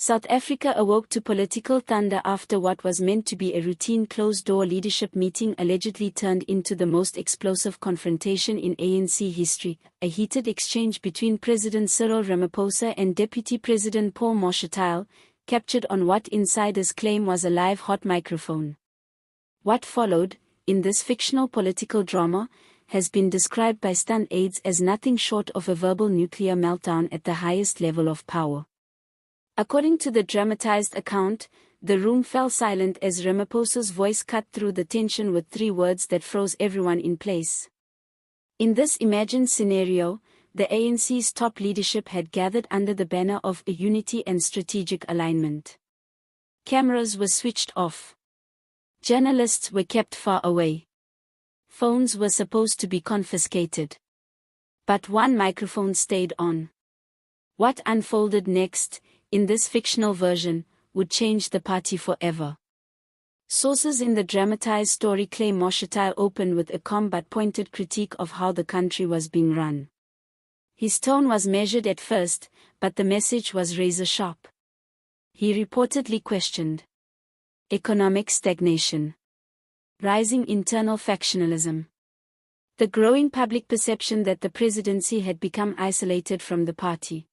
South Africa awoke to political thunder after what was meant to be a routine closed-door leadership meeting allegedly turned into the most explosive confrontation in ANC history, a heated exchange between President Cyril Ramaphosa and Deputy President Paul Mashatile, captured on what insiders claim was a live hot microphone. What followed, in this fictional political drama, has been described by stunt aides as nothing short of a verbal nuclear meltdown at the highest level of power. According to the dramatized account, the room fell silent as Ramaphosa's voice cut through the tension with 3 words that froze everyone in place. In this imagined scenario, the ANC's top leadership had gathered under the banner of unity and strategic alignment. Cameras were switched off. Journalists were kept far away. Phones were supposed to be confiscated. But one microphone stayed on. What unfolded next, in this fictional version, would change the party forever. Sources in the dramatized story claim Mashatile opened with a calm but pointed critique of how the country was being run. His tone was measured at first, but the message was razor-sharp. He reportedly questioned economic stagnation, rising internal factionalism, the growing public perception that the presidency had become isolated from the party.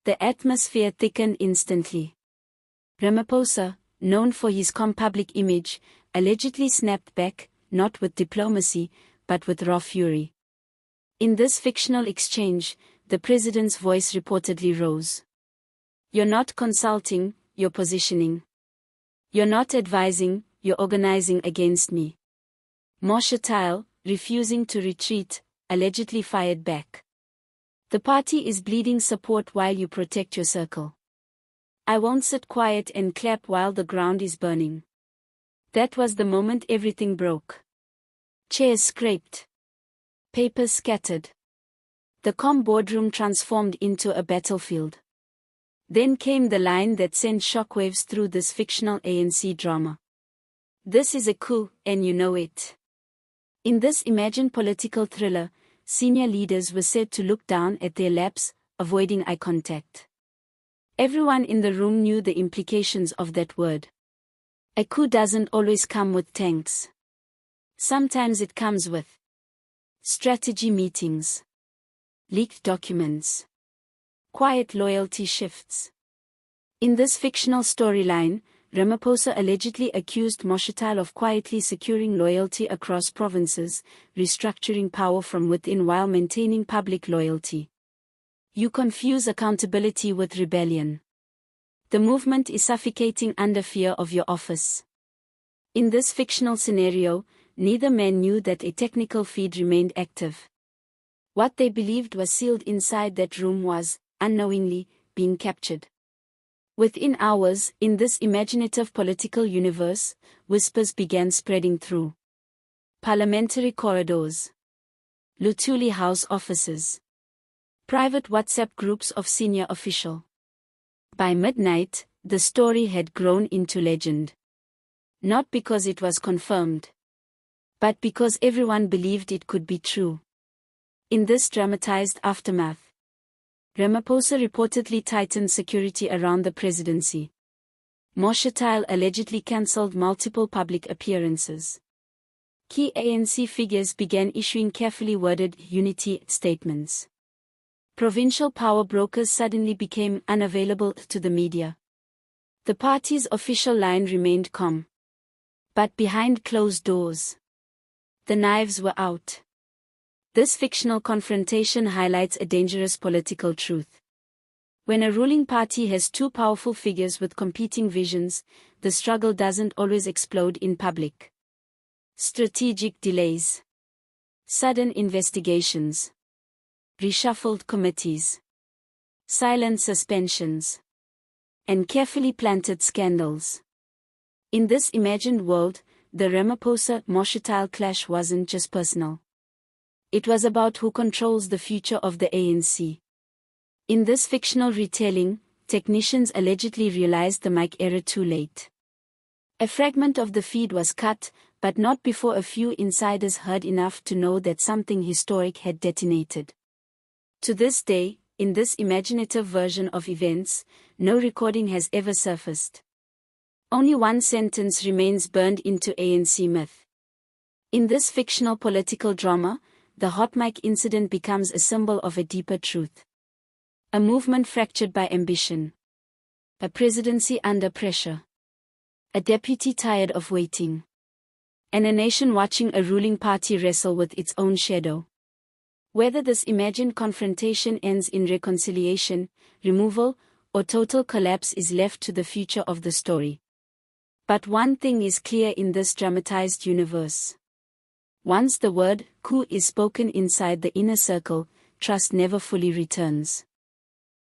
The atmosphere thickened instantly. Ramaphosa, known for his calm public image, allegedly snapped back, not with diplomacy, but with raw fury. In this fictional exchange, the president's voice reportedly rose. "You're not consulting, you're positioning. You're not advising, you're organizing against me." Mashatile, refusing to retreat, allegedly fired back. "The party is bleeding support while you protect your circle. I won't sit quiet and clap while the ground is burning." That was the moment everything broke. Chairs scraped. Papers scattered. The calm boardroom transformed into a battlefield. Then came the line that sent shockwaves through this fictional ANC drama. "This is a coup, and you know it." In this imagined political thriller, senior leaders were said to look down at their laps, avoiding eye contact. Everyone in the room knew the implications of that word. A coup doesn't always come with tanks. Sometimes it comes with strategy meetings, leaked documents, quiet loyalty shifts. In this fictional storyline, Ramaphosa allegedly accused Mashatile of quietly securing loyalty across provinces, restructuring power from within while maintaining public loyalty. You confuse accountability with rebellion. The movement is suffocating under fear of your office. In this fictional scenario, neither man knew that a technical feed remained active. What they believed was sealed inside that room was, unknowingly, being captured. Within hours, in this imaginative political universe, whispers began spreading through parliamentary corridors, Luthuli House offices, private WhatsApp groups of senior officials. By midnight, the story had grown into legend. Not because it was confirmed, but because everyone believed it could be true. In this dramatized aftermath, Ramaphosa reportedly tightened security around the presidency. Mashatile allegedly cancelled multiple public appearances. Key ANC figures began issuing carefully worded unity statements. Provincial power brokers suddenly became unavailable to the media. The party's official line remained calm. But behind closed doors, the knives were out. This fictional confrontation highlights a dangerous political truth. When a ruling party has 2 powerful figures with competing visions, the struggle doesn't always explode in public. Strategic delays, sudden investigations, reshuffled committees, silent suspensions, and carefully planted scandals. In this imagined world, the Ramaphosa-Mashatile clash wasn't just personal. It was about who controls the future of the ANC. In this fictional retelling, technicians allegedly realized the mic error too late. A fragment of the feed was cut, but not before a few insiders heard enough to know that something historic had detonated. To this day, in this imaginative version of events, no recording has ever surfaced. Only one sentence remains burned into ANC myth. In this fictional political drama, the hot mic incident becomes a symbol of a deeper truth. A movement fractured by ambition. A presidency under pressure. A deputy tired of waiting. And a nation watching a ruling party wrestle with its own shadow. Whether this imagined confrontation ends in reconciliation, removal, or total collapse is left to the future of the story. But one thing is clear in this dramatized universe. Once the word coup is spoken inside the inner circle, trust never fully returns.